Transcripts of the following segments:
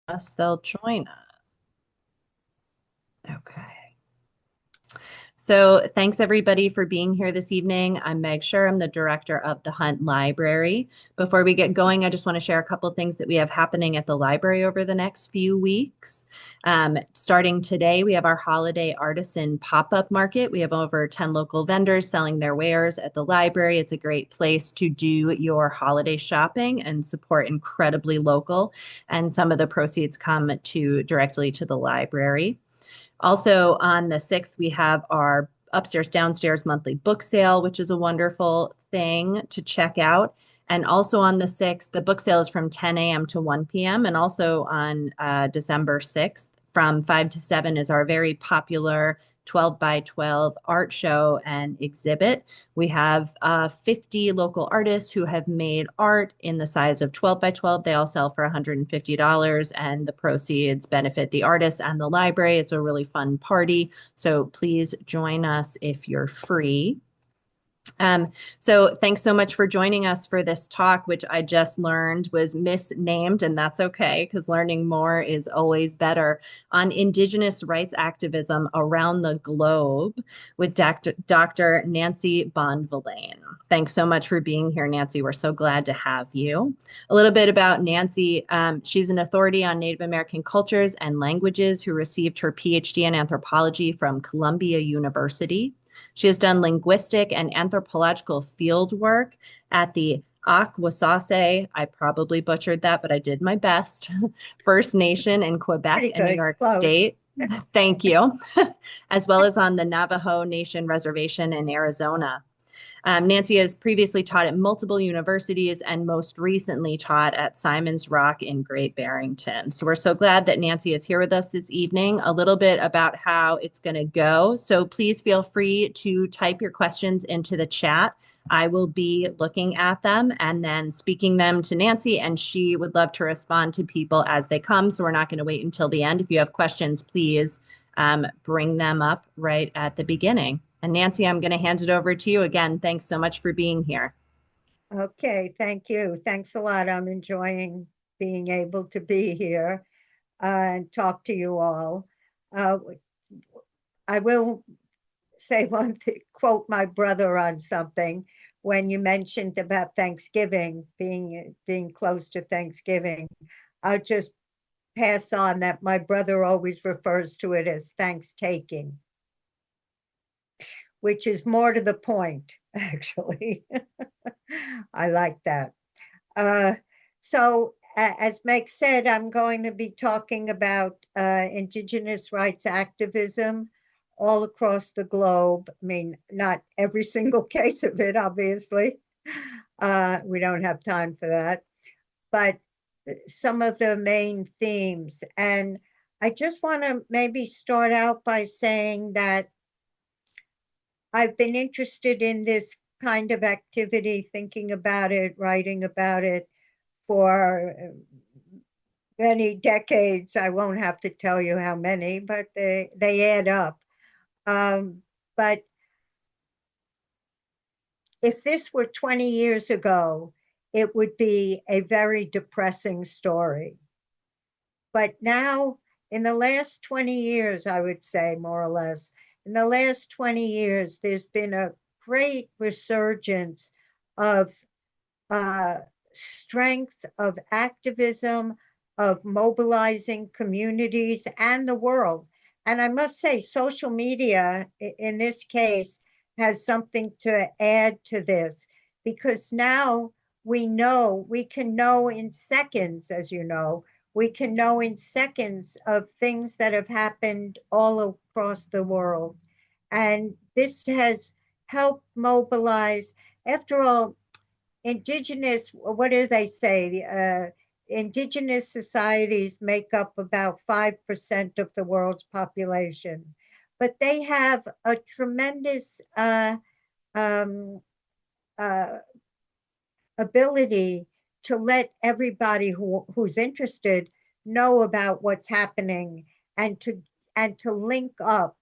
us, they'll join us. Okay. So thanks everybody for being here this evening. I'm Meg Scher. I'm the director of the Hunt Library. Before we get going, I just want to share a couple of things that we have happening at the library over the next few weeks. Starting today, we have our holiday artisan pop-up market. We have over 10 local vendors selling their wares at the library. It's a great place to do your holiday shopping and support incredibly local. And some of the proceeds come directly to the library. Also, on the 6th, we have our upstairs, downstairs monthly book sale, which is a wonderful thing to check out. And also on the 6th, the book sale is from 10 a.m. to 1 p.m. And also on December 6th, from 5 to 7 is our very popular 12 by 12 art show and exhibit. We have 50 local artists who have made art in the size of 12 by 12. They all sell for $150, and the proceeds benefit the artists and the library. It's a really fun party. So please join us if you're free. So thanks so much for joining us for this talk, which I just learned was misnamed, and that's okay because learning more is always better, on Indigenous rights activism around the globe with Dr. Nancy Bonvillain. Thanks so much for being here, Nancy. We're so glad to have you. A little bit about Nancy. She's an authority on Native American cultures and languages who received her PhD in anthropology from Columbia University. She has done linguistic and anthropological field work at the Akwesasne, I probably butchered that, but I did my best, First Nation in Quebec Pretty and New good. York Close. State. Thank you. As well as on the Navajo Nation Reservation in Arizona. Nancy has previously taught at multiple universities and most recently taught at Simon's Rock in Great Barrington. So we're so glad that Nancy is here with us this evening. A little bit about how it's going to go. So please feel free to type your questions into the chat. I will be looking at them and then speaking them to Nancy, and she would love to respond to people as they come. So we're not going to wait until the end. If you have questions, please bring them up right at the beginning. And Nancy, I'm going to hand it over to you again. Thanks so much for being here. Okay, thank you. Thanks a lot. I'm enjoying being able to be here and talk to you all. Uh, I will say one thing, quote my brother on something when you mentioned about Thanksgiving, being close to Thanksgiving. I'll just pass on that my brother always refers to it as thanks taking, which is more to the point, actually. I like that. Uh, so, as Meg said, I'm going to be talking about Indigenous rights activism all across the globe. I mean, not every single case of it, obviously. We don't have time for that. But some of the main themes. And I just want to maybe start out by saying that I've been interested in this kind of activity, thinking about it, writing about it for many decades. I won't have to tell you how many, but they add up. But if this were 20 years ago, it would be a very depressing story. But now, in the last 20 years, I would say more or less, in the last 20 years, there's been a great resurgence of uh, strength, of activism, of mobilizing communities and the world. And I must say, social media in this case has something to add to this because now we can know in seconds, as you know, we can know in seconds of things that have happened all across the world. And this has helped mobilize. After all, indigenous, what do they say? Indigenous societies make up about 5% of the world's population, but they have a tremendous um, uh, ability to let everybody who's interested know about what's happening and to link up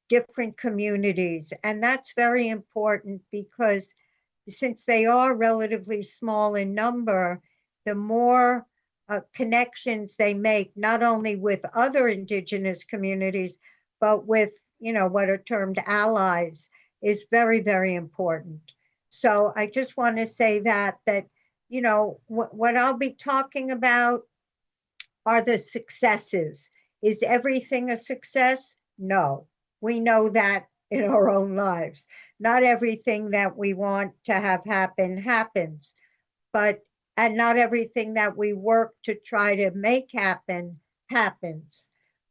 different communities. And that's very important because since they are relatively small in number, the more connections they make, not only with other Indigenous communities, but with, what are termed allies, is very, very important. So I just want to say that, what I'll be talking about are the successes. Is everything a success? No. We know that in our own lives. Not everything that we want to have happen happens, but and not everything that we work to try to make happen happens,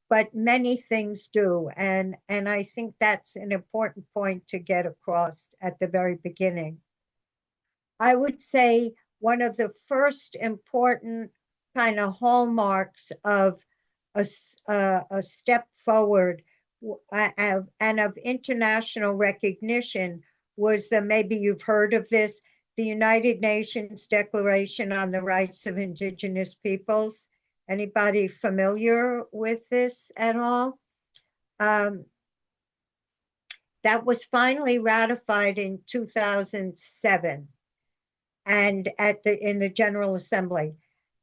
but many things do. And I think that's an important point to get across at the very beginning. I would say one of the first important kind of hallmarks of a step forward and of international recognition was the, maybe you've heard of this, the United Nations Declaration on the Rights of Indigenous Peoples. Anybody familiar with this at all? That was finally ratified in 2007 and in the General Assembly,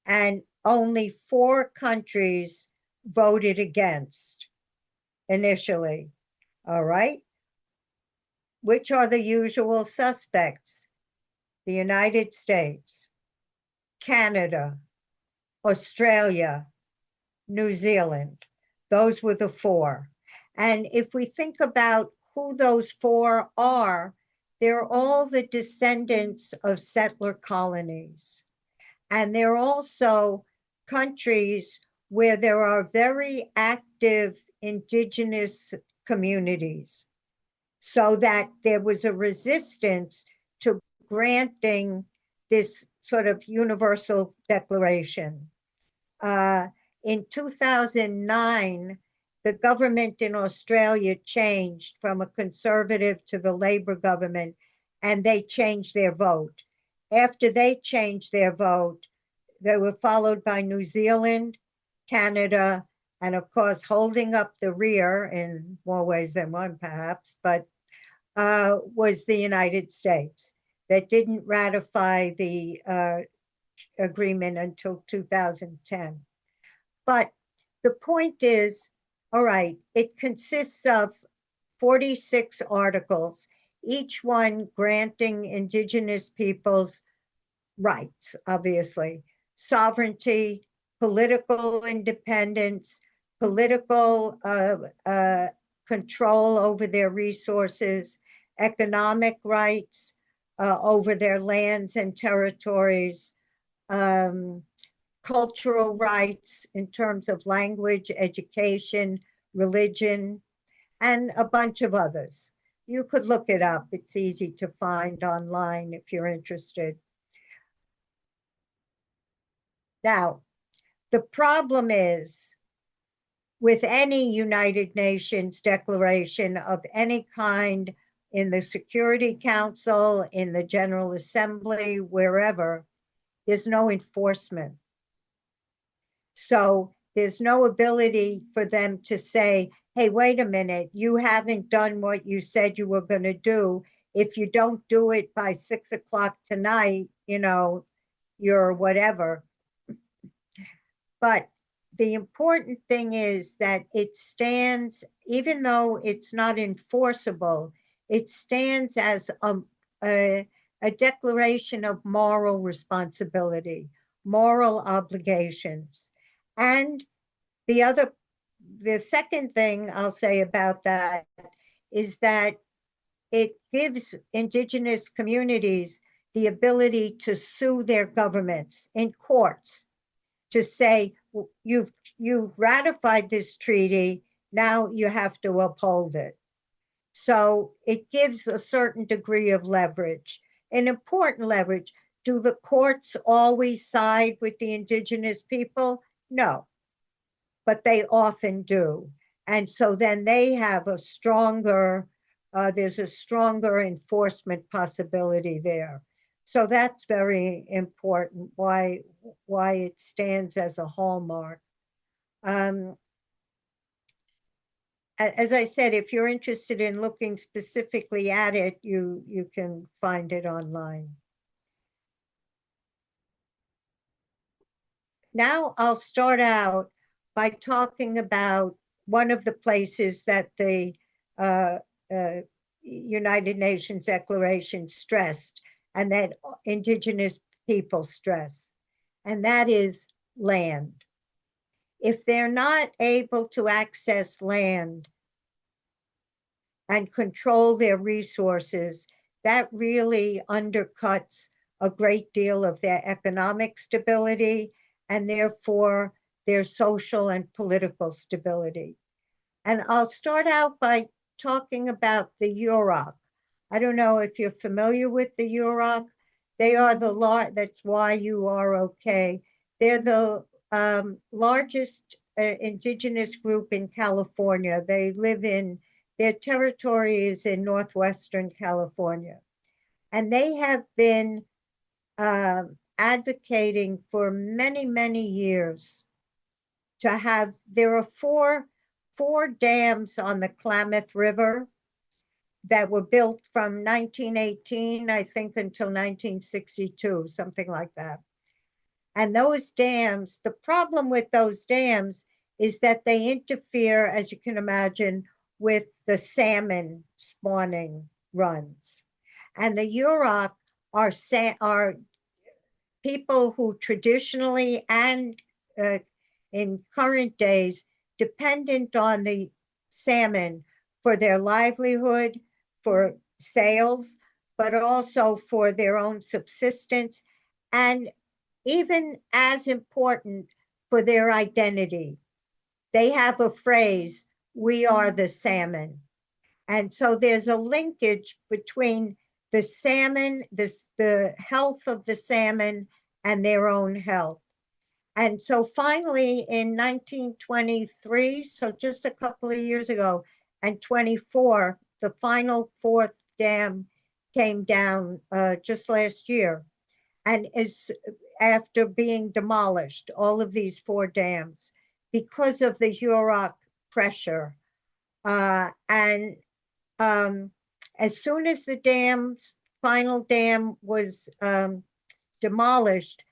and only 4 countries voted against initially. All right. Which are the usual suspects? The United States, Canada, Australia, New Zealand. Those were the 4. And if we think about who those 4 are, they're all the descendants of settler colonies. And they're also countries where there are very active Indigenous communities, so that there was a resistance to granting this sort of universal declaration. In 2009, the government in Australia changed from a conservative to the Labor government, and they changed their vote. After they changed their vote, they were followed by New Zealand, Canada, and of course, holding up the rear in more ways than one, perhaps, but was the United States, that didn't ratify the agreement until 2010. But the point is, all right, it consists of 46 articles, each one granting Indigenous peoples rights, obviously, sovereignty, political independence, political control over their resources, economic rights over their lands and territories, cultural rights in terms of language, education, religion, and a bunch of others. You could look it up. It's easy to find online if you're interested. Now, the problem is with any United Nations declaration of any kind in the Security Council, in the General Assembly, wherever, there's no enforcement. So there's no ability for them to say, hey, wait a minute, you haven't done what you said you were going to do. If you don't do it by 6 o'clock tonight, you're whatever. But the important thing is that it stands, even though it's not enforceable, it stands as a declaration of moral responsibility, moral obligations. And the second thing I'll say about that is that it gives Indigenous communities the ability to sue their governments in courts, to say, you've ratified this treaty, now you have to uphold it. So it gives a certain degree of leverage, an important leverage. Do the courts always side with the Indigenous people? No, but they often do. And so then they have a stronger, there's a stronger enforcement possibility there. So that's very important, why it stands as a hallmark. As I said, if you're interested in looking specifically at it, you can find it online. now I'll start out by talking about one of the places that the uh, uh, United Nations Declaration stressed and that Indigenous people stress, and that is land. If they're not able to access land and control their resources, that really undercuts a great deal of their economic stability and therefore their social and political stability. And I'll start out by talking about the Yurok. I don't know if you're familiar with the Yurok. They are that's why you are okay. They're the largest indigenous group in California. Their territory is in northwestern California. And they have been advocating for many, many years to have, there are four dams on the Klamath River that were built from 1918, I think, until 1962, something like that. And those dams, the problem with those dams is that they interfere, as you can imagine, with the salmon spawning runs. And the Yurok are people who traditionally and in current days dependent on the salmon for their livelihood, for sales, but also for their own subsistence, and even as important, for their identity. They have a phrase, we are the salmon. And so there's a linkage between the salmon, the health of the salmon, and their own health. And so finally in 1923, so just a couple of years ago, and 24, the final fourth dam came down just last year. And it's after being demolished, all of these four dams, because of the Hurok pressure. And as soon as the final dam was demolished,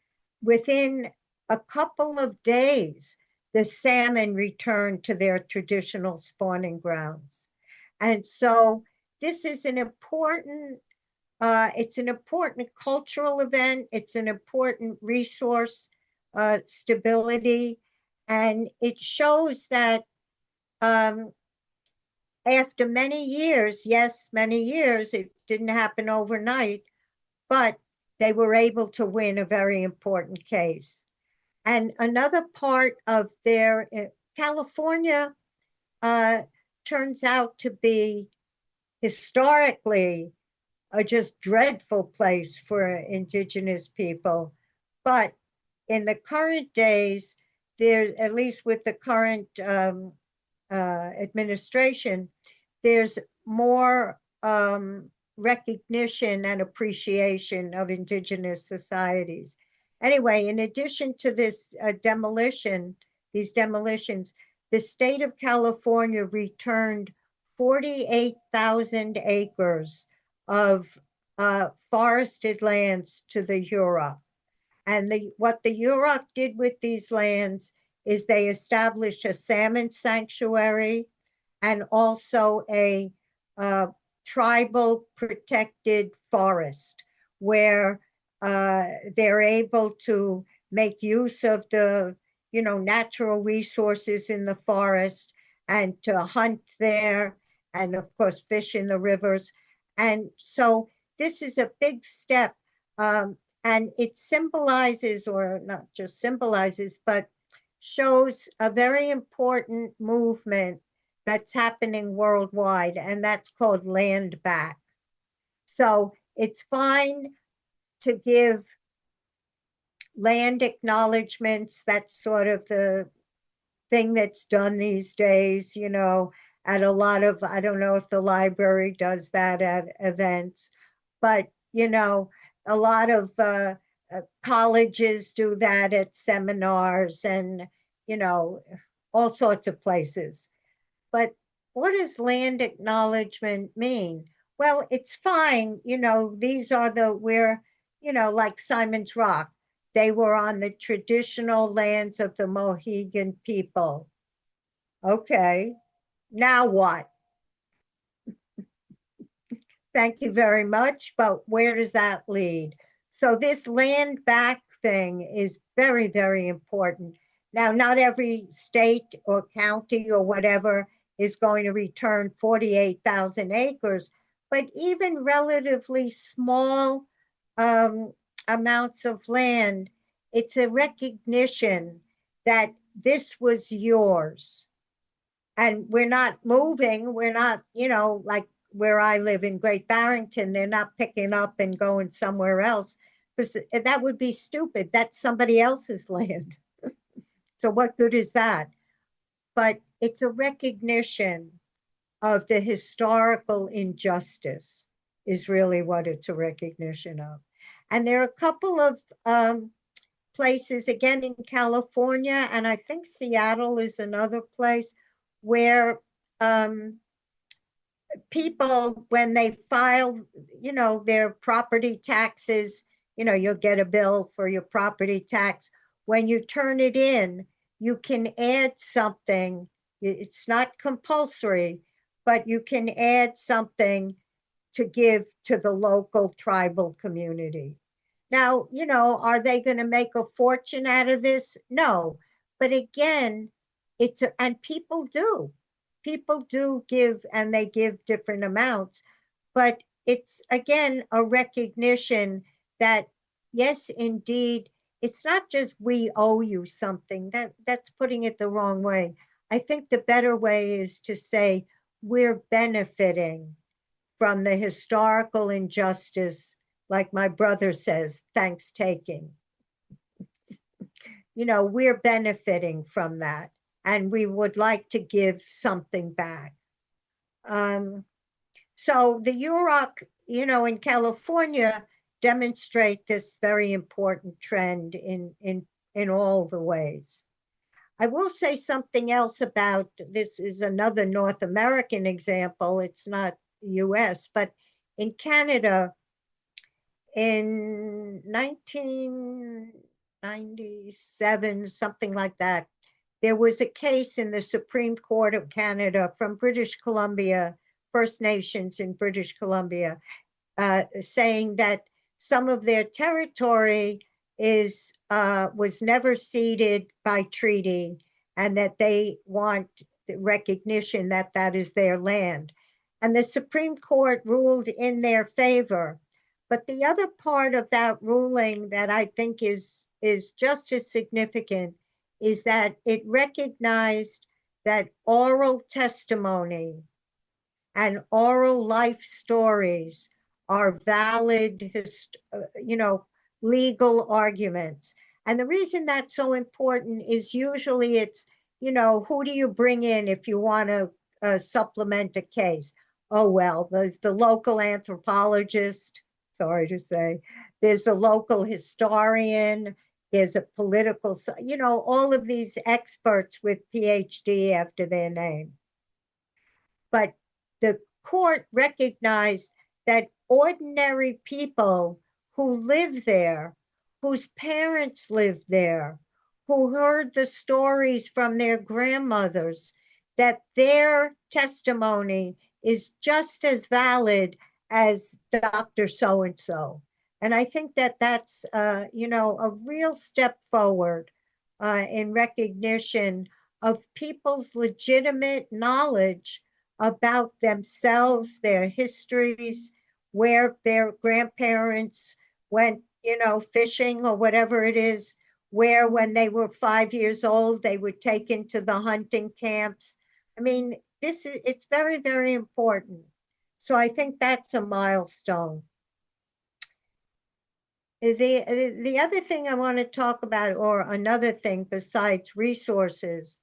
within a couple of days, the salmon returned to their traditional spawning grounds. And so this is it's an important cultural event. It's an important resource stability. And it shows that after many years, yes, many years, it didn't happen overnight, but they were able to win a very important case. And another part of their California turns out to be historically a just dreadful place for indigenous people. But in the current days, there's, at least with the current administration, there's more recognition and appreciation of indigenous societies. Anyway, in addition to this these demolitions, the state of California returned 48,000 acres of forested lands to the Yurok. And what the Yurok did with these lands is they established a salmon sanctuary and also a tribal protected forest where they're able to make use of the natural resources in the forest and to hunt there and of course fish in the rivers. And so this is a big step, and it symbolizes, or not just symbolizes, but shows a very important movement that's happening worldwide, and that's called land back. So it's fine to give land acknowledgements. That's sort of the thing that's done these days, at a lot of, I don't know if the library does that at events, but, a lot of colleges do that at seminars and, all sorts of places. But what does land acknowledgement mean? Well, it's fine. These are we're, like Simon's Rock. They were on the traditional lands of the Mohegan people. Okay, now what? Thank you very much, but where does that lead? So this land back thing is very, very important. Now, not every state or county or whatever is going to return 48,000 acres, but even relatively small um, amounts of land, it's a recognition that this was yours. And we're not moving. We're not, like where I live in Great Barrington, they're not picking up and going somewhere else because that would be stupid. That's somebody else's land. So what good is that? But it's a recognition of the historical injustice is really what it's a recognition of. And there are a couple of places, again in California, and I think Seattle is another place where um, people, when they file, their property taxes, you'll get a bill for your property tax. When you turn it in, you can add something. It's not compulsory, but you can add something to give to the local tribal community. Now, are they going to make a fortune out of this? No. But again, and people do give, and they give different amounts, but it's again a recognition that yes, indeed, it's not just we owe you something. That's putting it the wrong way. I think the better way is to say we're benefiting from the historical injustice, like my brother says, thanks taking. We're benefiting from that, and we would like to give something back. So the UROC, in California, demonstrate this very important trend in all the ways. I will say something else about this is another North American example. It's not US, but in Canada in 1997, something like that, there was a case in the Supreme Court of Canada from British Columbia, First Nations in British Columbia, saying that some of their territory was never ceded by treaty, and that they want recognition that that is their land. And the Supreme Court ruled in their favor. But the other part of that ruling that I think is just as significant is that it recognized that oral testimony and oral life stories are valid, legal arguments. And the reason that's so important is usually it's, who do you bring in if you want to supplement a case? Oh, well, there's the local anthropologist, sorry to say, there's the local historian, there's a political, all of these experts with PhD after their name. But the court recognized that ordinary people who live there, whose parents lived there, who heard the stories from their grandmothers, that their testimony is just as valid as Dr. So and so. And I think that that's, a real step forward in recognition of people's legitimate knowledge about themselves, their histories, where their grandparents went, fishing or whatever it is, where when they were 5 years old, they were taken to the hunting camps. I mean, it's very, very important. So I think that's a milestone. The other thing I want to talk about, or another thing besides resources,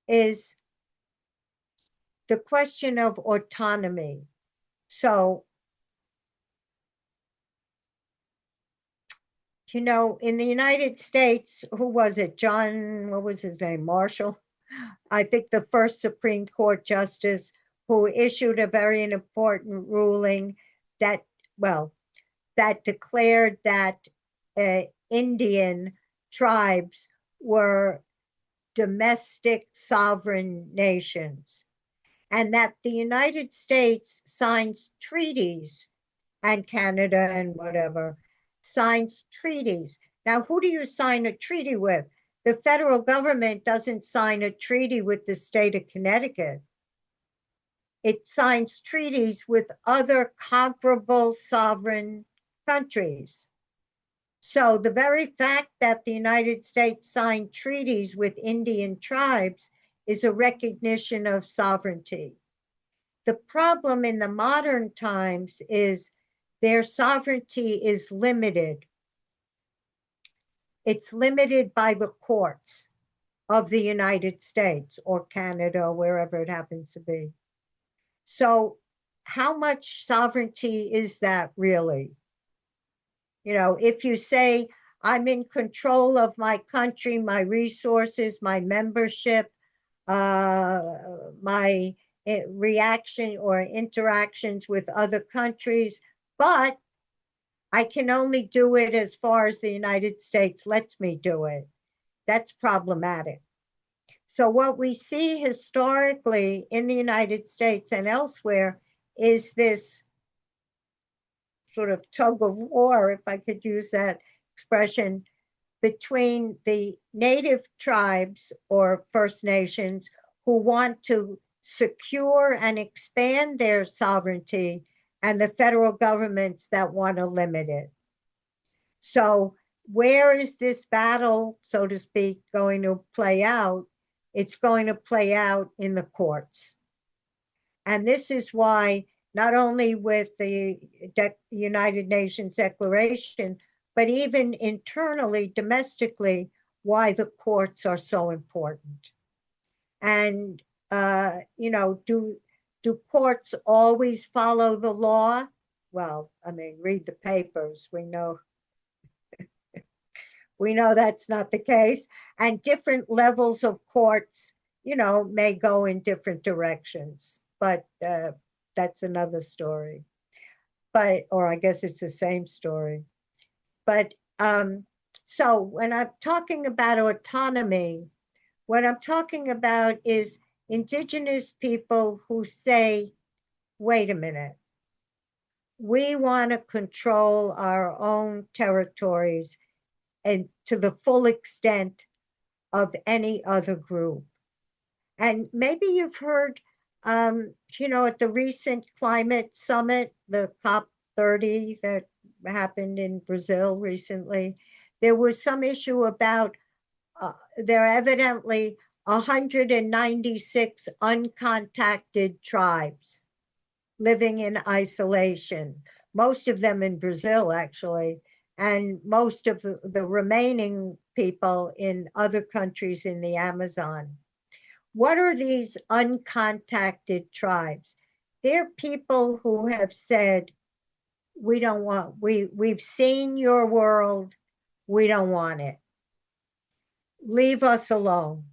is the question of autonomy. So, in the United States, who was it? John, what was his name? Marshall? I think the first Supreme Court justice who issued a very important ruling that, well, that declared that Indian tribes were domestic sovereign nations, and that the United States signs treaties, and Canada and whatever signs treaties. Now, who do you sign a treaty with? The federal government doesn't sign a treaty with the state of Connecticut. It signs treaties with other comparable sovereign countries. So the very fact that the United States signed treaties with Indian tribes is a recognition of sovereignty. The problem in the modern times is their sovereignty is limited. It's limited by the courts of the United States or Canada, or wherever it happens to be. So how much sovereignty is that really? You know, if you say, I'm in control of my country, my resources, my membership, my reaction or interactions with other countries, but I can only do it as far as the United States lets me do it. That's problematic. So what we see historically in the United States and elsewhere is this sort of tug of war, if I could use that expression, between the native tribes or First Nations who want to secure and expand their sovereignty and the federal governments that want to limit it. So where is this battle, so to speak, going to play out? It's going to play out in the courts. And this is why not only with the United Nations Declaration, but even internally, domestically, why the courts are so important. And, you know, do courts always follow the law? Well, I mean, read the papers. We know that's not the case. And different levels of courts, you know, may go in different directions. But that's another story. But, or I guess it's the same story. But so when I'm talking about autonomy, what I'm talking about is Indigenous people who say, wait a minute, we want to control our own territories and to the full extent of any other group. And maybe you've heard, you know, at the recent climate summit, the COP30 that happened in Brazil recently, there was some issue about there are evidently 196 uncontacted tribes living in isolation, most of them in Brazil, actually, and most of the remaining people in other countries in the Amazon. What are these uncontacted tribes? They're people who have said, we don't want, we've seen your world, we don't want it. Leave us alone.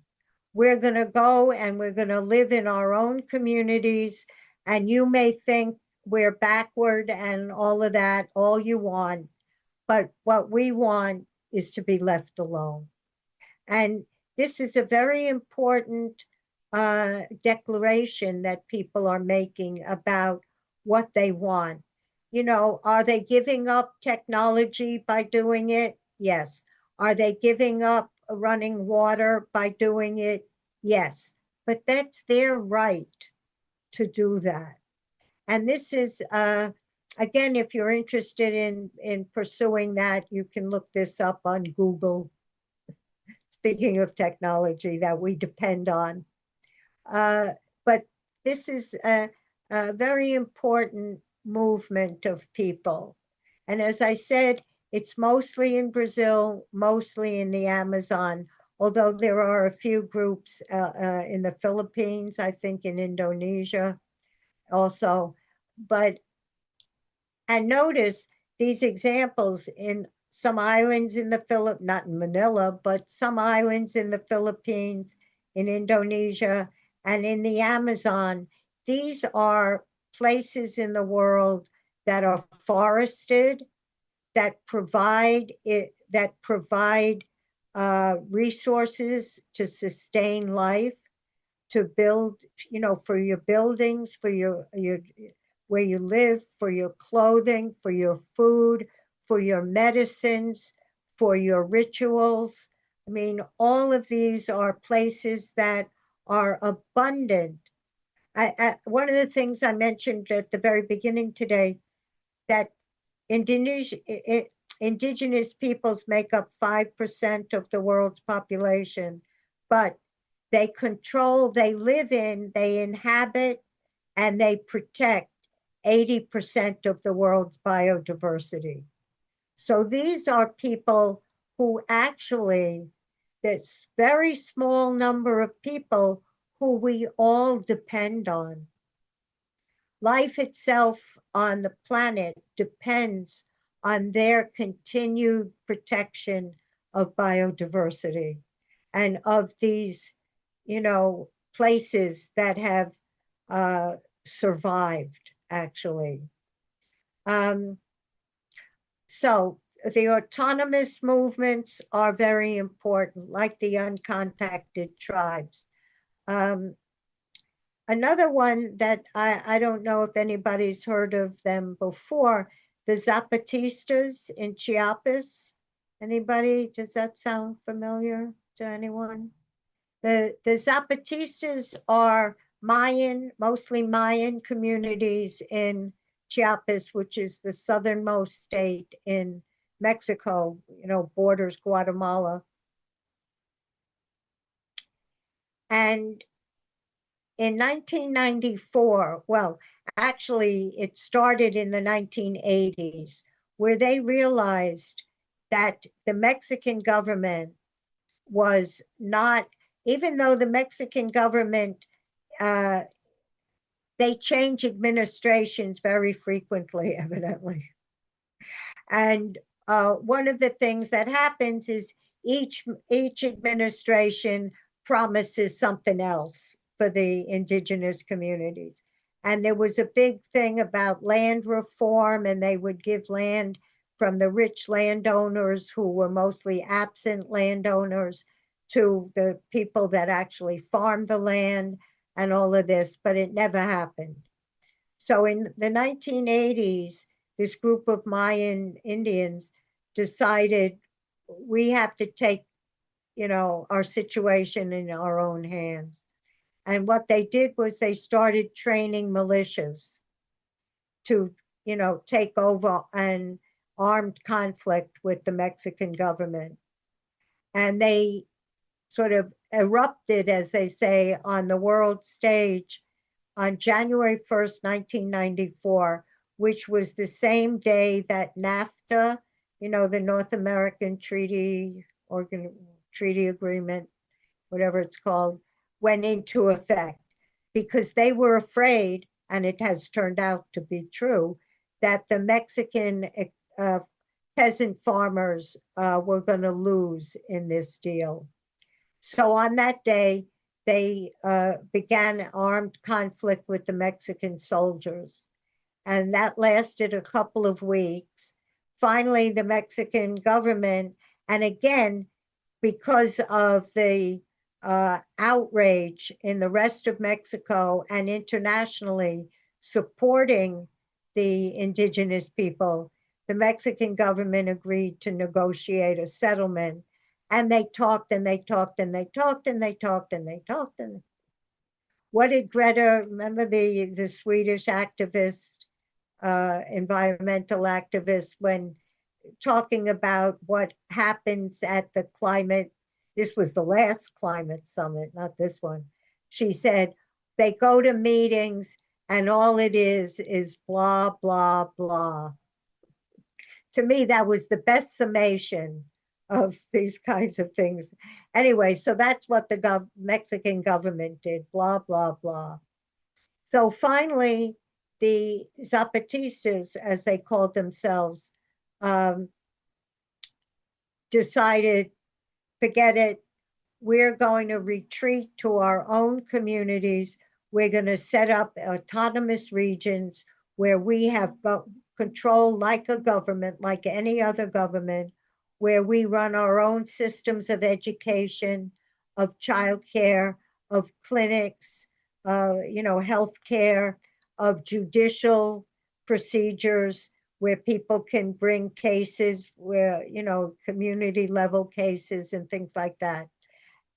We're going to go and we're going to live in our own communities. And you may think we're backward and all of that, all you want. But what we want is to be left alone. And this is a very important declaration that people are making about what they want. You know, are they giving up technology by doing it? Yes. Are they giving up running water by doing it? Yes. But that's their right to do that. And this is, again, if you're interested in pursuing that, you can look this up on Google. Speaking of technology that we depend on. But this is a very important movement of people. And as I said, it's mostly in Brazil, mostly in the Amazon, although there are a few groups in the Philippines, I think in Indonesia also. But, and notice these examples in some islands in the Philippines, not in Manila, but some islands in the Philippines, in Indonesia, and in the Amazon. These are places in the world that are forested, that provide resources to sustain life, to build, for your buildings, for your where you live, for your clothing, for your food, for your medicines, for your rituals. I mean, all of these are places that are abundant. One of the things I mentioned at the very beginning today, that indigenous, indigenous peoples make up 5% of the world's population, but they control, they live in, they inhabit, and they protect 80% of the world's biodiversity. So these are people who actually, this very small number of people who we all depend on. Life itself on the planet depends on their continued protection of biodiversity and of these, places that have survived, actually. So the autonomous movements are very important, like the uncontacted tribes. Another one that I don't know if anybody's heard of them before, the Zapatistas in Chiapas. Anybody? Does that sound familiar to anyone? The Zapatistas are Mayan, mostly Mayan communities in Chiapas, which is the southernmost state in Mexico, borders Guatemala. And in 1994, well, actually, it started in the 1980s, where they realized that the Mexican government was not, even though the Mexican government, they change administrations very frequently, evidently. And one of the things that happens is each administration promises something else for the indigenous communities. And there was a big thing about land reform, and they would give land from the rich landowners who were mostly absent landowners to the people that actually farmed the land and all of this, but it never happened. So in the 1980s, this group of Mayan Indians decided we have to take, our situation in our own hands. And what they did was they started training militias to, take over an armed conflict with the Mexican government. And they sort of erupted, as they say, on the world stage on January 1st, 1994, which was the same day that NAFTA, the North American Treaty Agreement, whatever it's called, went into effect, because they were afraid, and it has turned out to be true, that the Mexican peasant farmers were going to lose in this deal. So on that day, they began an armed conflict with the Mexican soldiers, and that lasted a couple of weeks. Finally, the Mexican government, and again, because of the outrage in the rest of Mexico and internationally supporting the indigenous people, the Mexican government agreed to negotiate a settlement. And they talked and they talked and they talked and they talked and they talked. And what did Greta, remember the Swedish activist, environmental activist, when talking about what happens at the climate, this was the last climate summit, not this one. She said, they go to meetings and all it is blah, blah, blah. To me, that was the best summation of these kinds of things. Anyway, so that's what the Mexican government did, blah, blah, blah. So finally, the Zapatistas, as they called themselves, decided, forget it, we're going to retreat to our own communities. We're going to set up autonomous regions where we have control like a government, like any other government, where we run our own systems of education, of childcare, of clinics, healthcare, of judicial procedures where people can bring cases where, community level cases and things like that.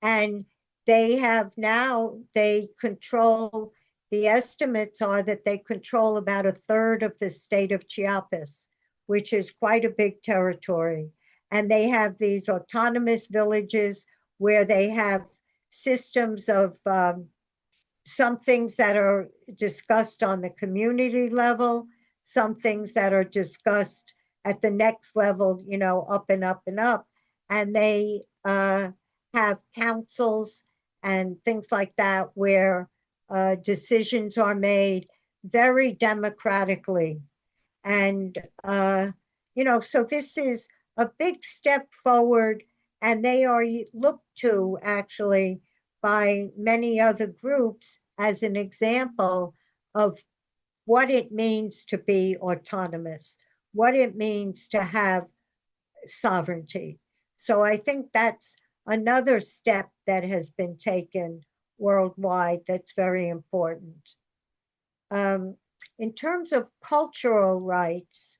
And they control, the estimates are that they control about a third of the state of Chiapas, which is quite a big territory. And they have these autonomous villages where they have systems of some things that are discussed on the community level, some things that are discussed at the next level, up and up and up. And they have councils and things like that where decisions are made very democratically. And, so this is a big step forward, and they are looked to actually by many other groups as an example of what it means to be autonomous, what it means to have sovereignty. So I think that's another step that has been taken worldwide that's very important. In terms of cultural rights,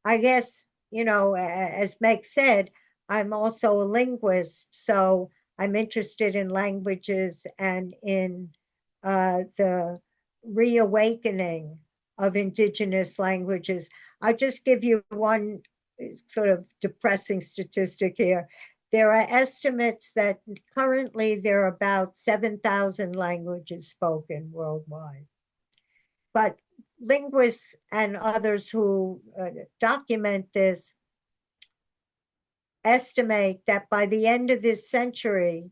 I guess, as Meg said, I'm also a linguist, so I'm interested in languages and in the reawakening of indigenous languages. I'll just give you one sort of depressing statistic here. There are estimates that currently there are about 7,000 languages spoken worldwide. But linguists and others who document this estimate that by the end of this century,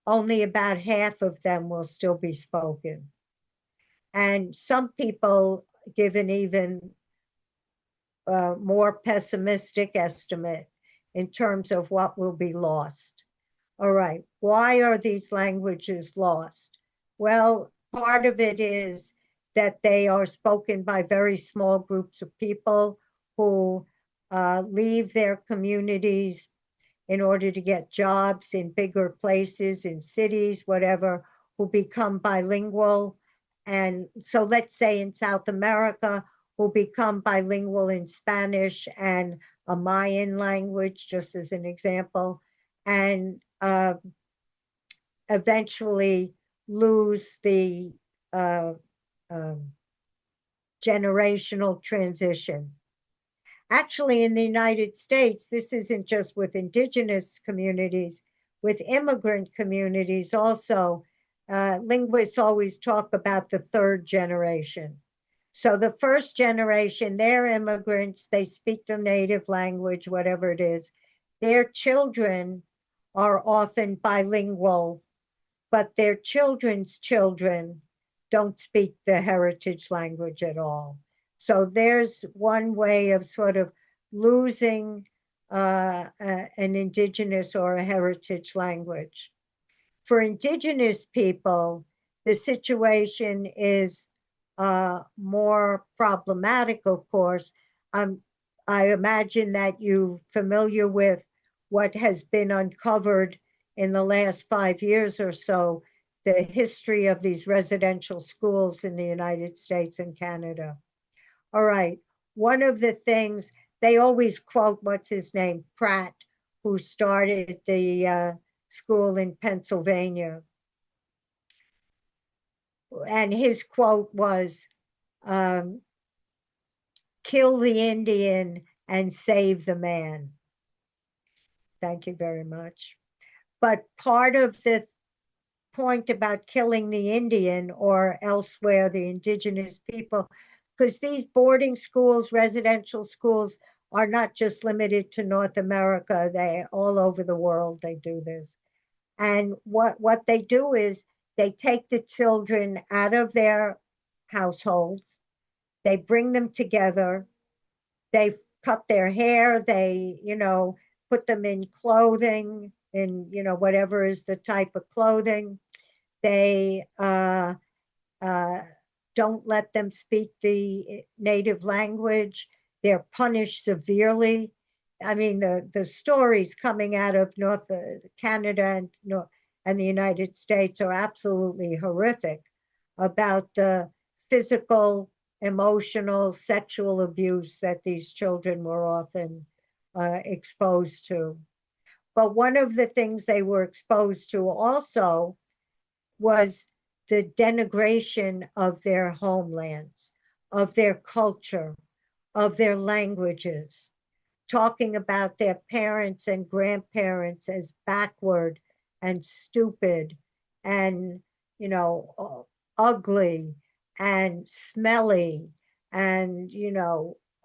only about half of them will still be spoken. And some people give an even more pessimistic estimate in terms of what will be lost. All right, why are these languages lost? Well, part of it is that they are spoken by very small groups of people who leave their communities in order to get jobs in bigger places, in cities, whatever, who become bilingual. And so let's say in South America, who become bilingual in Spanish and a Mayan language, just as an example, and eventually lose the generational transition. Actually, in the United States, this isn't just with indigenous communities, with immigrant communities also. Linguists always talk about the third generation. So the first generation, they're immigrants, they speak the native language, whatever it is. Their children are often bilingual, but their children's children don't speak the heritage language at all. So there's one way of sort of losing an indigenous or a heritage language. For indigenous people, the situation is more problematic, of course. I imagine that you're familiar with what has been uncovered in the last 5 years or so, the history of these residential schools in the United States and Canada. All right, one of the things, they always quote, what's his name, Pratt, who started the school in Pennsylvania. And his quote was, kill the Indian and save the man. Thank you very much. But part of the point about killing the Indian or elsewhere, the indigenous people, because these boarding schools, residential schools, are not just limited to North America. They all over the world, they do this. And what they do is they take the children out of their households, they bring them together, they cut their hair, they, put them in clothing, in, whatever is the type of clothing. They don't don't let them speak the native language. They're punished severely. I mean, the stories coming out of North Canada and the United States are absolutely horrific about the physical, emotional, sexual abuse that these children were often exposed to. But one of the things they were exposed to also was the denigration of their homelands, of their culture, of their languages, talking about their parents and grandparents as backward and stupid and, ugly and smelly and,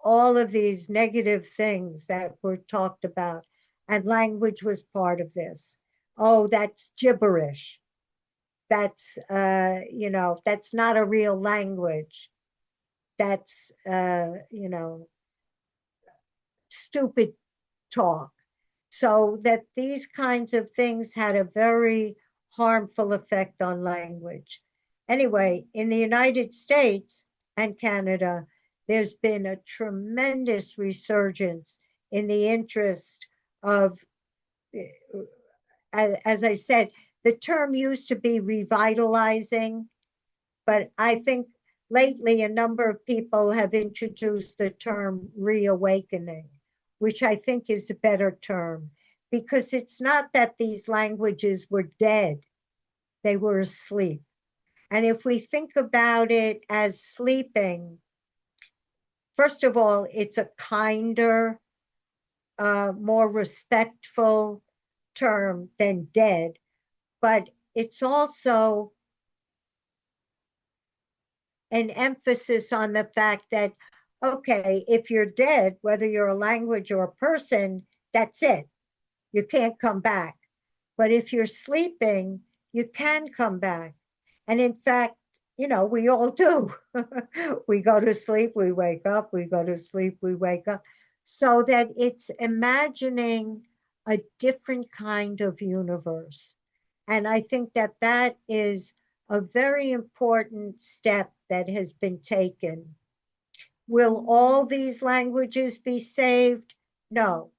all of these negative things that were talked about. And language was part of this. Oh, that's gibberish. That's not a real language. That's, stupid talk. So that these kinds of things had a very harmful effect on language. Anyway, in the United States and Canada, there's been a tremendous resurgence in the interest of, as I said, the term used to be revitalizing, but I think lately a number of people have introduced the term reawakening, which I think is a better term because it's not that these languages were dead, they were asleep. And if we think about it as sleeping, first of all, it's a kinder, more respectful term than dead, but it's also an emphasis on the fact that, okay, if you're dead, whether you're a language or a person, that's it. You can't come back. But if you're sleeping, you can come back. And in fact, we all do. We go to sleep, we wake up, we go to sleep, we wake up. So that it's imagining a different kind of universe. And I think that that is a very important step that has been taken. Will all these languages be saved? No.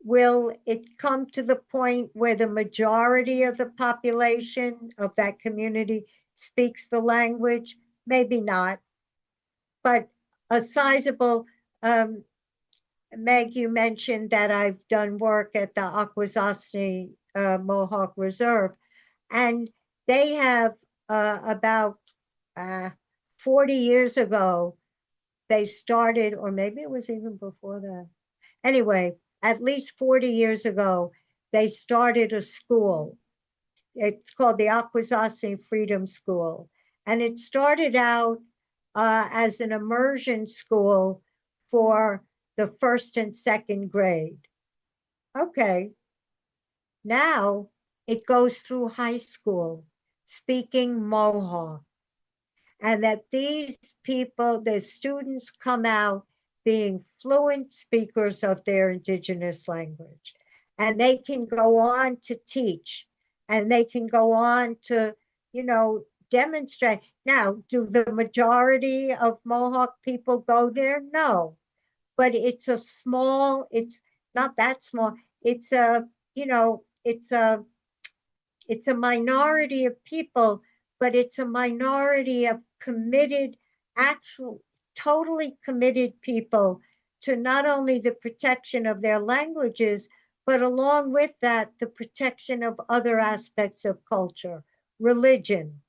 Will it come to the point where the majority of the population of that community speaks the language? Maybe not. But a sizable, Meg, you mentioned that I've done work at the Akwesasne Mohawk Reserve, and they have about 40 years ago, they started, or maybe it was even before that. Anyway, at least 40 years ago, they started a school. It's called the Akwesasne Freedom School. And it started out as an immersion school for the first and second grade. Okay, now it goes through high school, speaking Mohawk. And that these people, the students come out being fluent speakers of their Indigenous language. And they can go on to teach and they can go on to, demonstrate. Now, do the majority of Mohawk people go there? No, but it's not that small. It's a, it's a minority of people, but it's a minority of committed, actual, totally committed people to not only the protection of their languages, but along with that, the protection of other aspects of culture, religion,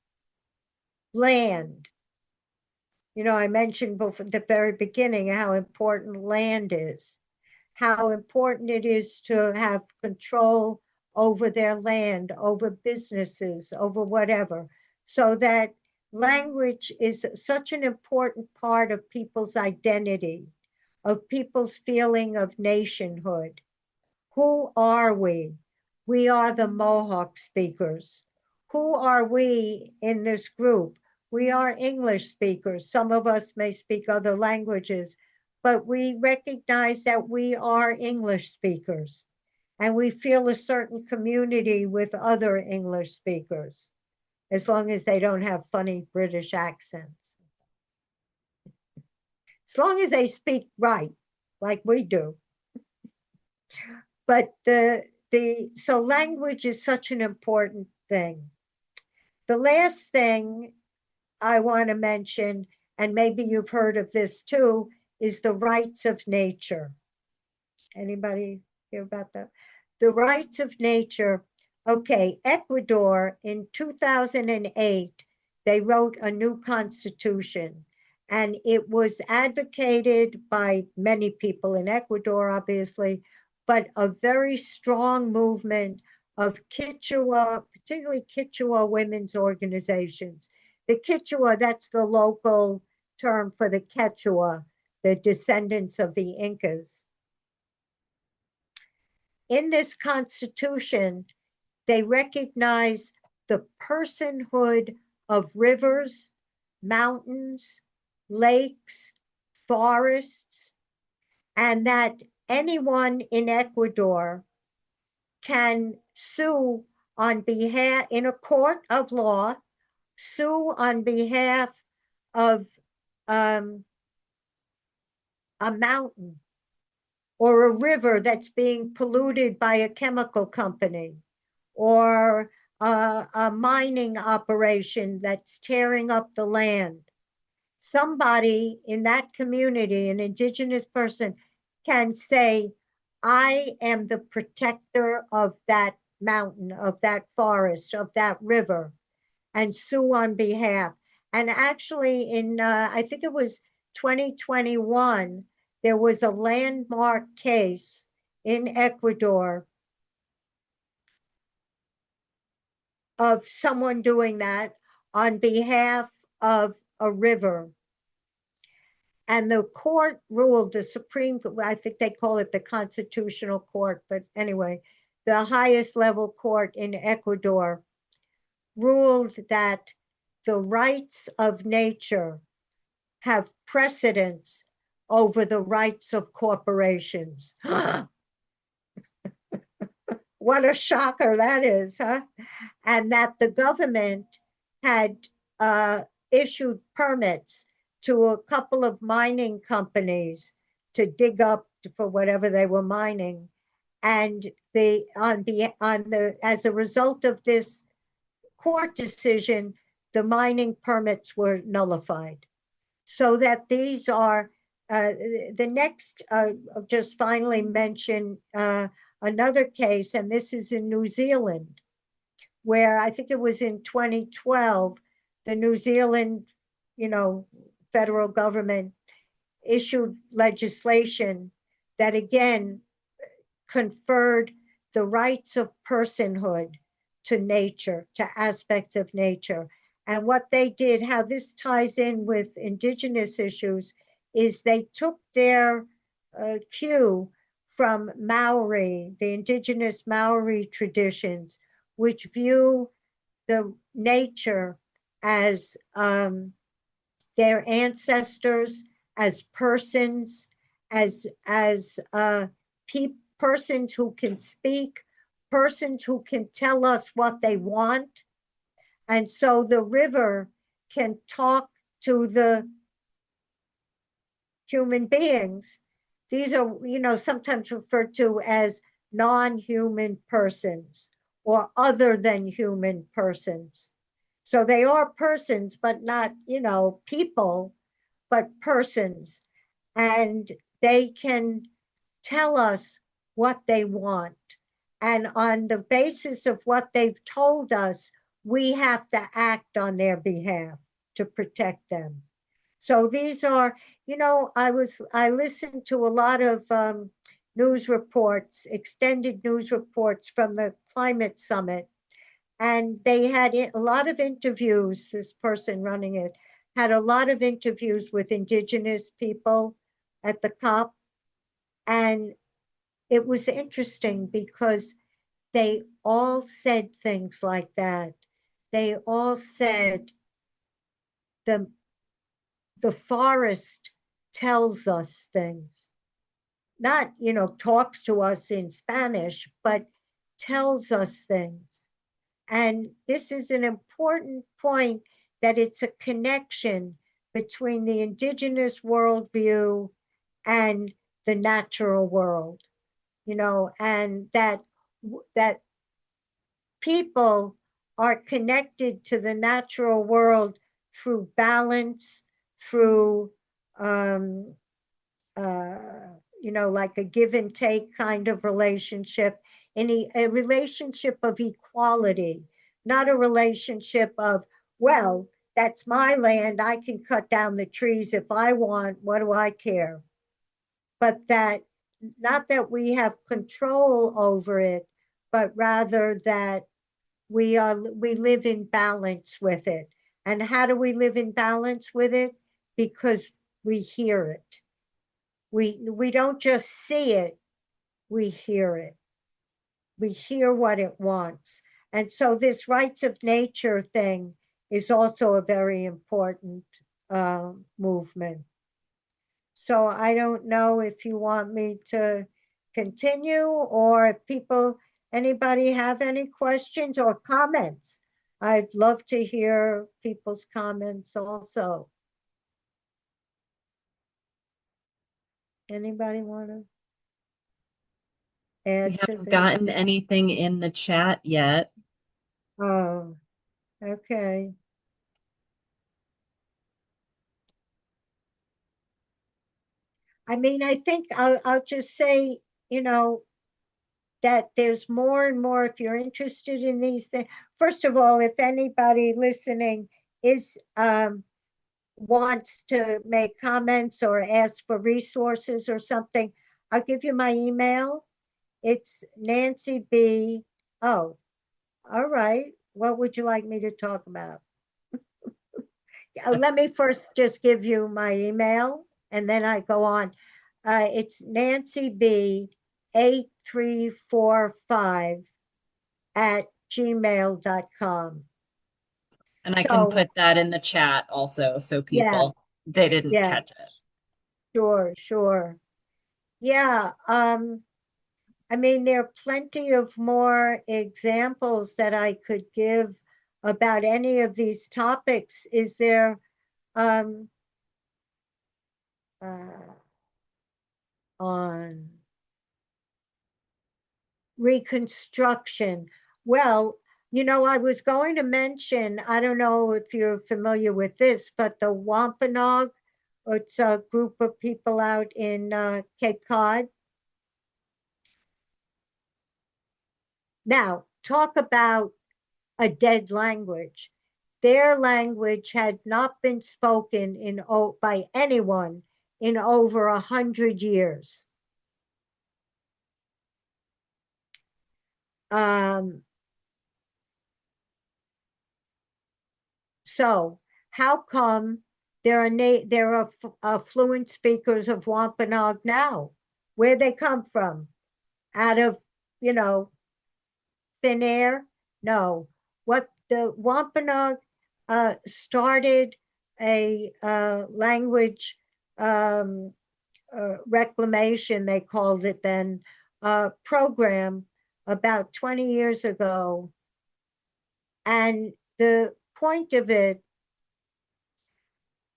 land. I mentioned before the very beginning how important land is, how important it is to have control over their land, over businesses, over whatever, so that language is such an important part of people's identity, of people's feeling of nationhood. Who are we? We are the Mohawk speakers. Who are we in this group? We are English speakers. Some of us may speak other languages, but we recognize that we are English speakers and we feel a certain community with other English speakers. as long as they don't have funny British accents. As long as they speak right, like we do. But so language is such an important thing. The last thing I want to mention, and maybe you've heard of this too, is the rights of nature. Anybody hear about that? The rights of nature. Okay, Ecuador in 2008, they wrote a new constitution, and it was advocated by many people in Ecuador, obviously, but a very strong movement of Quechua, particularly Quechua women's organizations. The Quechua, that's the local term for the Quechua, the descendants of the Incas. In this constitution, they recognize the personhood of rivers, mountains, lakes, forests, and that anyone in Ecuador can sue on behalf, in a court of law, sue on behalf of a mountain or a river that's being polluted by a chemical company, or a mining operation that's tearing up the land. Somebody in that community, an indigenous person, can say, I am the protector of that mountain, of that forest, of that river, and sue on behalf. And actually, in I think it was 2021, there was a landmark case in Ecuador of someone doing that on behalf of a river. And the court ruled, the Supreme, I think they call it the Constitutional Court, but anyway, the highest level court in Ecuador ruled that the rights of nature have precedence over the rights of corporations. What a shocker that is, huh? And that the government had issued permits to a couple of mining companies to dig up for whatever they were mining. And as a result of this court decision, the mining permits were nullified. So that these are the next, just finally mention another case, and this is in New Zealand, where I think it was in 2012, the New Zealand, federal government issued legislation that again conferred the rights of personhood to nature, to aspects of nature. And what they did, how this ties in with indigenous issues, is they took their cue from Maori, the indigenous Maori traditions, which view the nature as their ancestors, as persons, as persons who can speak, persons who can tell us what they want. And so the river can talk to the human beings. These are, sometimes referred to as non-human persons or other than human persons. So they are persons, but not, people, but persons. And they can tell us what they want. And on the basis of what they've told us, we have to act on their behalf to protect them. So these are, I listened to a lot of news reports, extended news reports from the climate summit. And they had a lot of interviews, this person running it had a lot of interviews with indigenous people at the COP. And it was interesting because they all said things like that. They all said the forest tells us things, not, talks to us in Spanish, but tells us things. And this is an important point, that it's a connection between the indigenous worldview and the natural world, and that people are connected to the natural world through balance, through um, uh, like a give and take kind of relationship, a relationship of equality, not a relationship of, well, that's my land, I can cut down the trees if I want, what do I care? But that, not that we have control over it, but rather that we live in balance with it. And how do we live in balance with it? Because we hear it. We don't just see it, we hear it. We hear what it wants. And so this rights of nature thing is also a very important movement. So I don't know if you want me to continue, or if anybody have any questions or comments. I'd love to hear people's comments also. Anybody want to We add to haven't this? gotten anything in the chat yet. Oh, okay. I mean, I think I'll just say, you know, that there's more and more, if you're interested in these things. First of all, if anybody listening is wants to make comments or ask for resources or something, I'll give you my email. It's Nancy B. Oh, all right. What would you like me to talk about? Let me first just give you my email and then I go on. It's Nancy B 8345 at gmail.com. And I can So, put that in the chat also so yeah, people, they didn't yeah, catch it. sure, sure. Yeah, I mean, there are plenty of more examples that I could give about any of these topics. Is there um, uh, on Reconstruction? Well, I was going to mention, I don't know if you're familiar with this, but the Wampanoag, it's a group of people out in Cape Cod. Now, talk about a dead language. Their language had not been spoken by anyone in over 100 years. Um, so how come there are fluent speakers of Wampanoag now? Where they come from? Out of, you know, thin air? No. What the Wampanoag started a language um, reclamation, they called it then, program about 20 years ago. And the point of it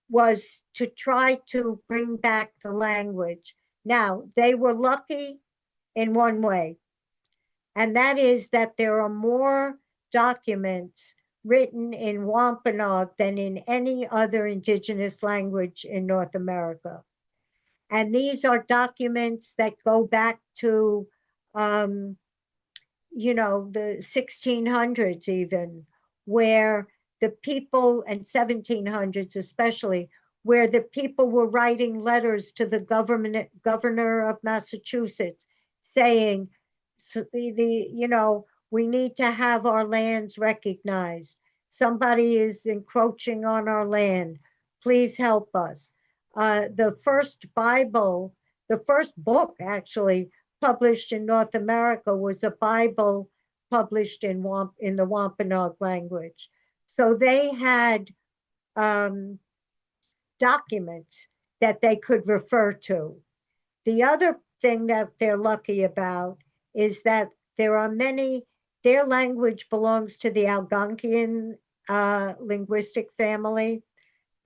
was to try to bring back the language. Now, they were lucky in one way, and that is that there are more documents written in Wampanoag than in any other indigenous language in North America. And these are documents that go back to, um, the 1600s, even, where the people, and 1700s especially, where the people were writing letters to the governor of Massachusetts saying, we need to have our lands recognized. Somebody is encroaching on our land. Please help us. The first book actually published in North America was a Bible published in the Wampanoag language. So they had um, documents that they could refer to. The other thing that they're lucky about is that there are many their language belongs to the Algonquian linguistic family.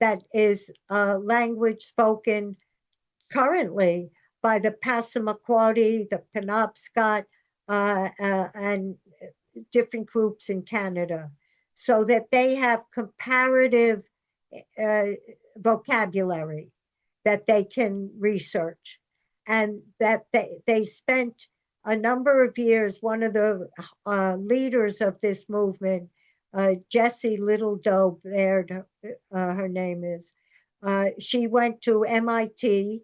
That is a language spoken currently by the Passamaquoddy, the Penobscot, and different groups in Canada, so that they have comparative uh, vocabulary that they can research. And that they spent a number of years, one of the leaders of this movement, Jessie Little Doe Baird, her name is, she went to MIT.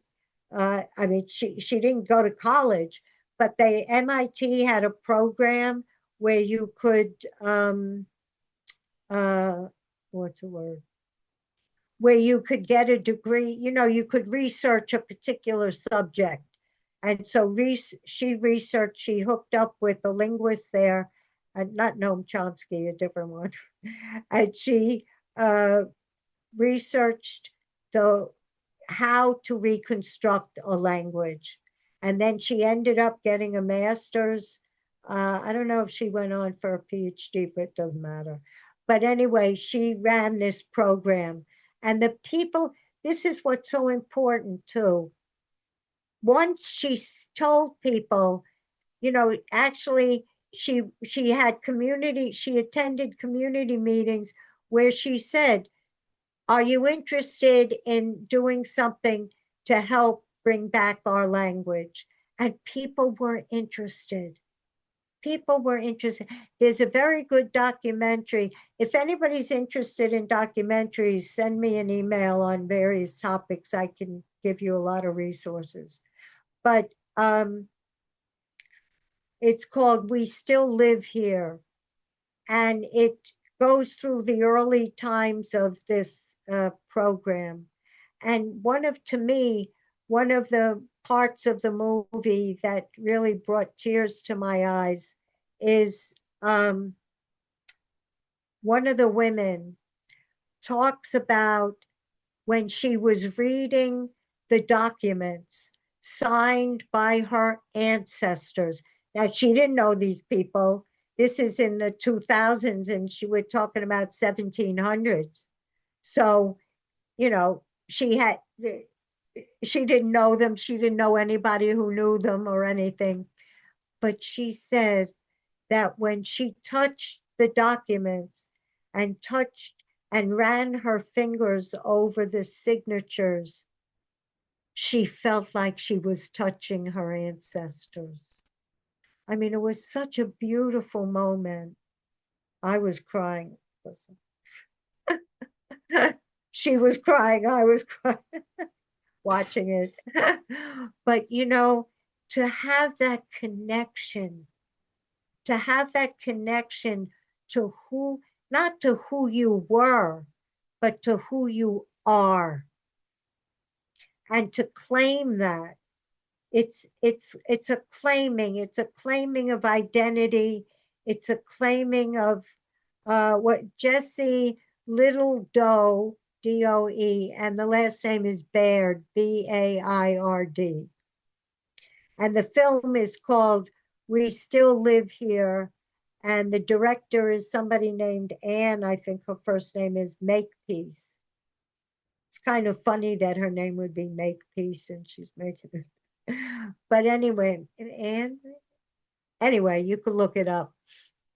I mean, she didn't go to college, but MIT had a program where you could, uh, what's the word? Where you could get a degree, you could research a particular subject. And so she researched, she hooked up with a linguist there, not Noam Chomsky, a different one. And she uh, researched the how to reconstruct a language. And then she ended up getting a master's. I don't know if she went on for a PhD, but it doesn't matter. But anyway, she ran this program. And the people, this is what's so important too. Once she told people, actually, she attended community meetings where she said, are you interested in doing something to help bring back our language? And people were interested. People were interested. There's a very good documentary. If anybody's interested in documentaries, send me an email on various topics. I can give you a lot of resources. But it's called We Still Live Here. And it goes through the early times of this program. And to me, one of the parts of the movie that really brought tears to my eyes is one of the women talks about when she was reading the documents signed by her ancestors. Now, she didn't know these people. This is in the 2000s, and we're talking about 1700s. So, she didn't know them. She didn't know anybody who knew them or anything. But she said that when she touched the documents and touched and ran her fingers over the signatures, she felt like she was touching her ancestors. I mean, it was such a beautiful moment. I was crying. She was crying. I was crying watching it. But, to have that connection, to have that connection to not to who you were, but to who you are, and to claim that. It's a claiming of identity. It's a claiming of what Jessie Little Doe, Doe, and the last name is Baird, Baird. And the film is called We Still Live Here. And the director is somebody named Anne. I think her first name is Makepeace. It's kind of funny that her name would be Makepeace and she's making it. But anyway, Anne, anyway, you could look it up.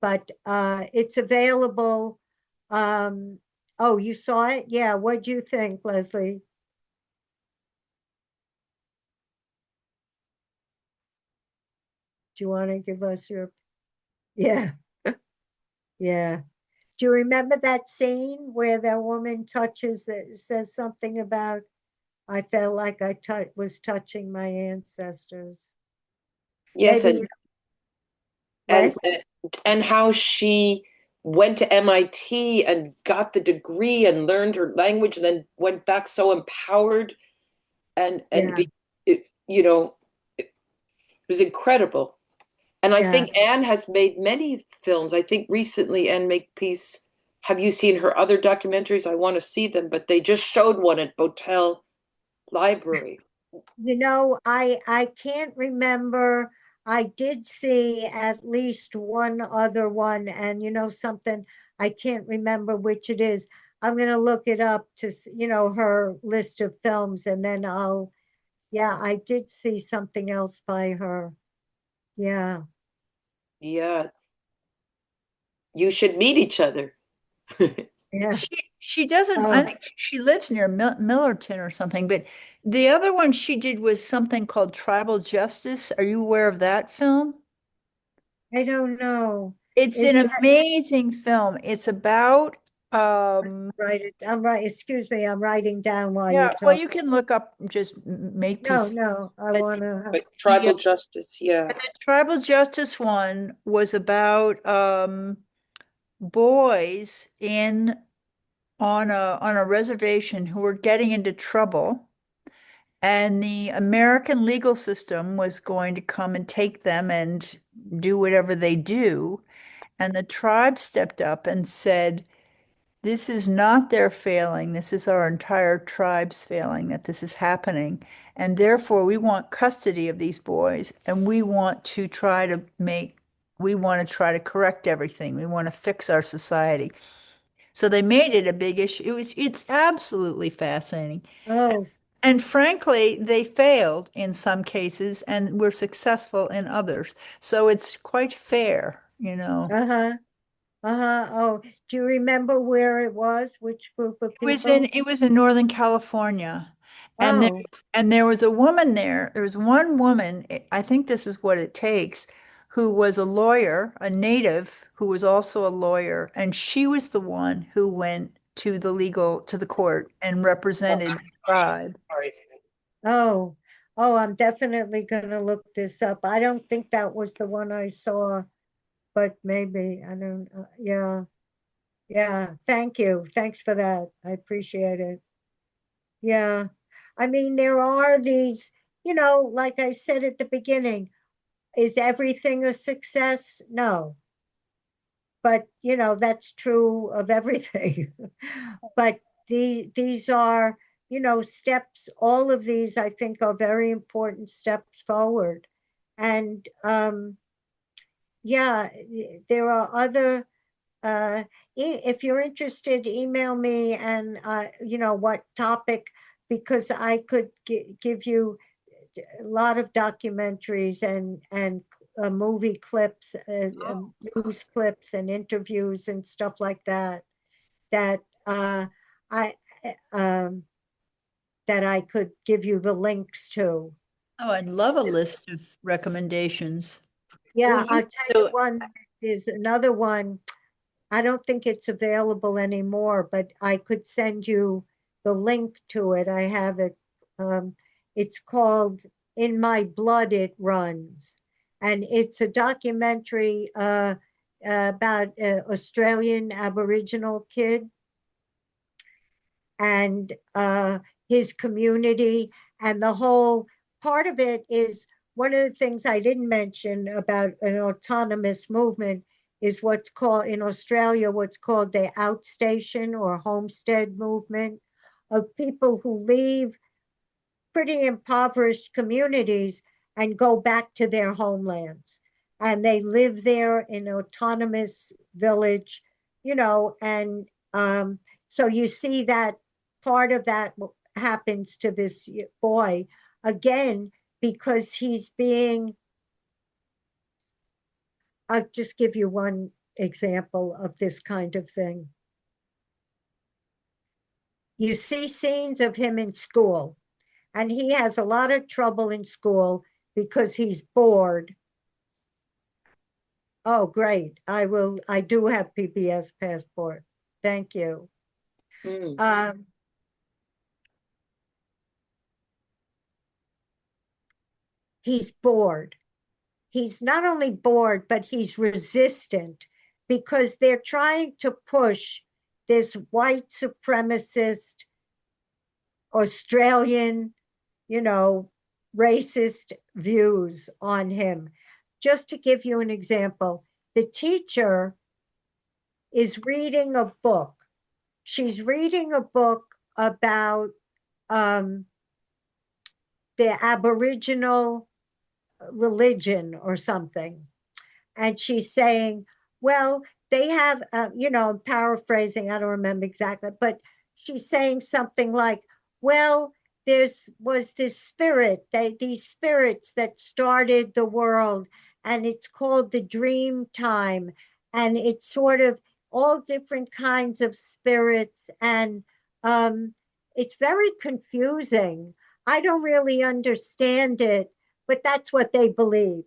But it's available. Oh, you saw it? Yeah. What do you think, Leslie? Do you want to give us your? Yeah, yeah. Do you remember that scene where the woman says something about, I felt like was touching my ancestors? Yes, Maybe, and what? and how she went to MIT and got the degree and learned her language and then went back so empowered and Yeah, be, it was incredible. And I yeah. think Anne has made many films. I think recently Anne Makepeace. Have you seen her other documentaries? I want to see them, but they just showed one at Botel Library. I can't remember. I did see at least one other one, and you know something, I can't remember which it is. I'm gonna look it up to, her list of films, and then yeah, I did see something else by her. Yeah, Yeah, you should meet each other. yeah. She doesn't, I Oh, think she lives near Millerton or something, but the other one she did was something called Tribal Justice. Are you aware of that film? I don't know. It's Is an that amazing film. It's about right? I'm right. Excuse me, I'm writing down while yeah, you're well talking. you can look up just No, Makepeace. no, I But want to. But the tribal justice, yeah. Tribal Justice one was about boys in on a reservation who were getting into trouble, and the American legal system was going to come and take them and do whatever they do. And the tribe stepped up and said, this is not their failing. This is our entire tribe's failing that this is happening. And therefore, we want custody of these boys, and we want to try to correct everything. We want to fix our society. So they made it a big issue. It's absolutely fascinating. Oh, And frankly, they failed in some cases and were successful in others. So it's quite fair, you know. uh-huh, uh-huh. Oh, do you remember where it was? Which group of people? It was in Northern California. And there Oh, and there was a woman there. There was one woman, I think this is what it takes, who was a lawyer, a native who was also a lawyer, and she was the one who went to the court and Oh, represented the tribe. sorry. oh, oh, I'm definitely gonna look this up. I don't think that was the one I saw, but maybe, I don't, yeah, yeah. Thank you. Thanks for that. I appreciate it. Yeah. I mean, there are these, like I said at the beginning, is everything a success? No. But that's true of everything. But these are, steps. All of these I think are very important steps forward. And yeah, there are other, if you're interested, email me, and what topic, because I could give you a lot of documentaries and movie clips, news clips and interviews and stuff like that, that I um, that I could give you the links to. Oh, I'd love a list of recommendations. Well, Yeah, you I'll tell you so one. There's another one. I don't think it's available anymore, but I could send you the link to it. I have it. It's called In My Blood It Runs. And it's a documentary about an Australian Aboriginal kid and his community. And the whole part of it is one of the things I didn't mention about an autonomous movement is what's called in Australia, what's called the outstation or homestead movement of people who leave pretty impoverished communities and go back to their homelands. And they live there in autonomous village, and so you see that part of that happens to this boy again because he's being, I'll just give you one example of this kind of thing. You see scenes of him in school, and he has a lot of trouble in school because he's bored. Oh, great. I do have PPS passport. Thank you. mm, Um, he's bored. He's not only bored, but he's resistant because they're trying to push this white supremacist Australian, you know, racist views on him. Just to give you an example, the teacher is reading a book. She's reading a book about um, the Aboriginal religion or something. And she's saying, well, they have, paraphrasing, I don't remember exactly, but she's saying something like, well, was this spirit, these spirits that started the world, and it's called the dream time, and it's sort of all different kinds of spirits, and um, it's very confusing. I don't really understand it, but that's what they believe.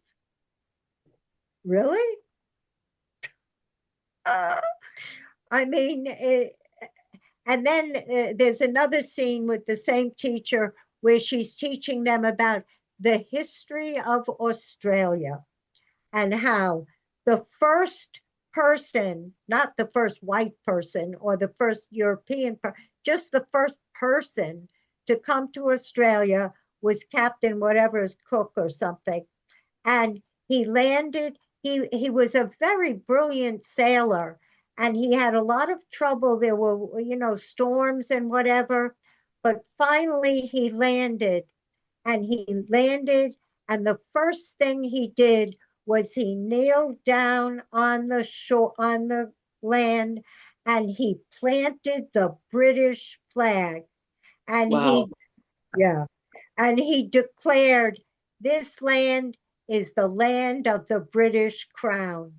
Really? Uh, I mean, and then there's another scene with the same teacher where she's teaching them about the history of Australia and how the first person, not the first white person or the first European, just the first person to come to Australia was Captain whatever's Cook or something. And he landed, he was a very brilliant sailor, and he had a lot of trouble. There were, storms and whatever, but finally he landed, and the first thing he did was he kneeled down on the shore, on the land, and he planted the British flag. And Wow. yeah, and he declared, this land is the land of the British crown.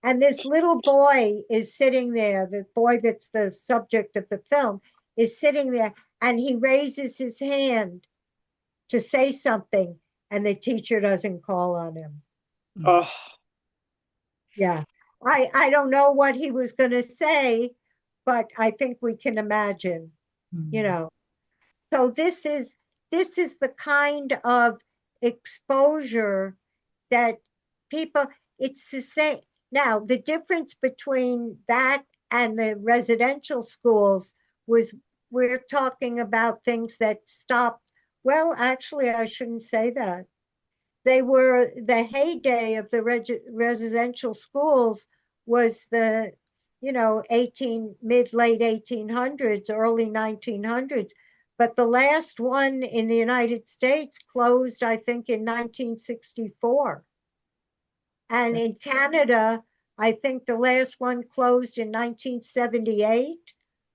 And this little boy is sitting there, the boy that's the subject of the film is sitting there, and he raises his hand to say something, and the teacher doesn't call on him. Oh, Yeah. I don't know what he was going to say, but I think we can imagine, you know. So this is the kind of exposure that people, it's the same. Now, the difference between that and the residential schools was, we're talking about things that stopped. Well, actually, I shouldn't say that. They were the heyday of the residential schools was the 18 mid late 1800s, early 1900s, but the last one in the United States closed, I think, in 1964. And in Canada, I think the last one closed in 1978,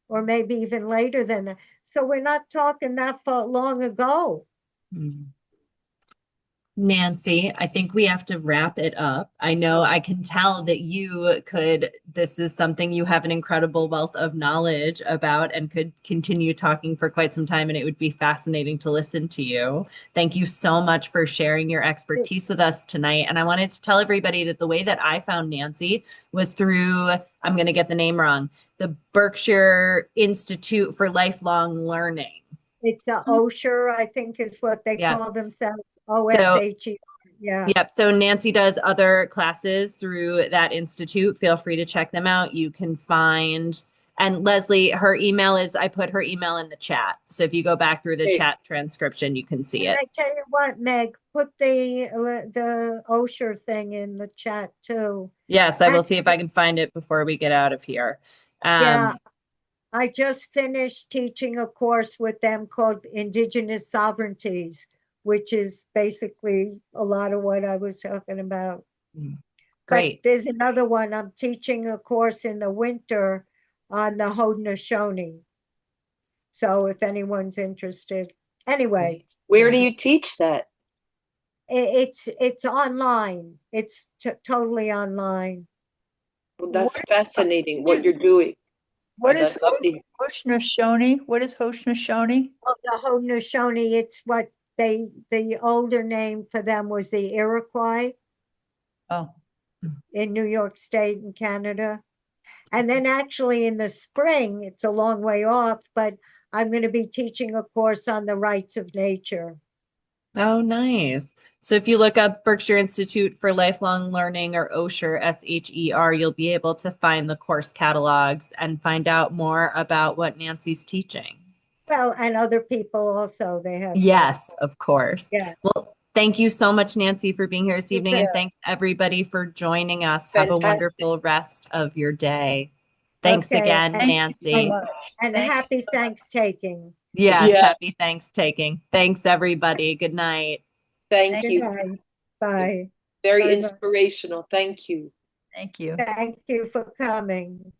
or maybe even later than that. So we're not talking that far long ago. Mm. Nancy, I think we have to wrap it up. I know I can tell that this is something you have an incredible wealth of knowledge about and could continue talking for quite some time, and it would be fascinating to listen to you. Thank you so much for sharing your expertise with us tonight. And I wanted to tell everybody that the way that I found Nancy was through, I'm going to get the name wrong, the Berkshire Institute for Lifelong Learning. It's a OSHER, I think is what they Yeah. call themselves. So OSHER. Yeah. Yep. So Nancy does other classes through that institute. Feel free to check them out. You can find, and Leslie, her email is, I put her email in the chat. So if you go back through the great. chat transcription, you can see And it. I tell you what, Meg, put the OSHER thing in the chat too. Yes, I will And see if I can find it before we get out of here. yeah, I just finished teaching a course with them called Indigenous Sovereignties, which is basically a lot of what I was talking about. But Great. there's another one. I'm teaching a course in the winter on the Haudenosaunee. So if anyone's interested. Anyway, Where do you teach that? it's online. It's totally online. Well, that's What- fascinating what you're doing. What And is I love these- Haudenosaunee? What is Haudenosaunee? Oh, the Haudenosaunee, it's what the older name for them was the Iroquois Oh, in New York State and Canada. And then actually in the spring, it's a long way off, but I'm going to be teaching a course on the rights of nature. Oh, nice. So if you look up Berkshire Institute for Lifelong Learning or OSHER, SHER, you'll be able to find the course catalogs and find out more about what Nancy's teaching. Well, and other people also, they have. Yes, of course. Yeah. Well, thank you so much, Nancy, for being here this evening. And Yeah. thanks everybody for joining us. Have a Fantastic. wonderful rest of your day. Thanks Okay, again, and- thank you so Nancy. much. And Thank you. happy Thanksgiving. Yes, Yeah. happy Thanksgiving. Thanks, everybody. Good night. Thank Thank you. Good night. Bye. Very Bye-bye. inspirational. Thank you. Thank you. Thank you for coming.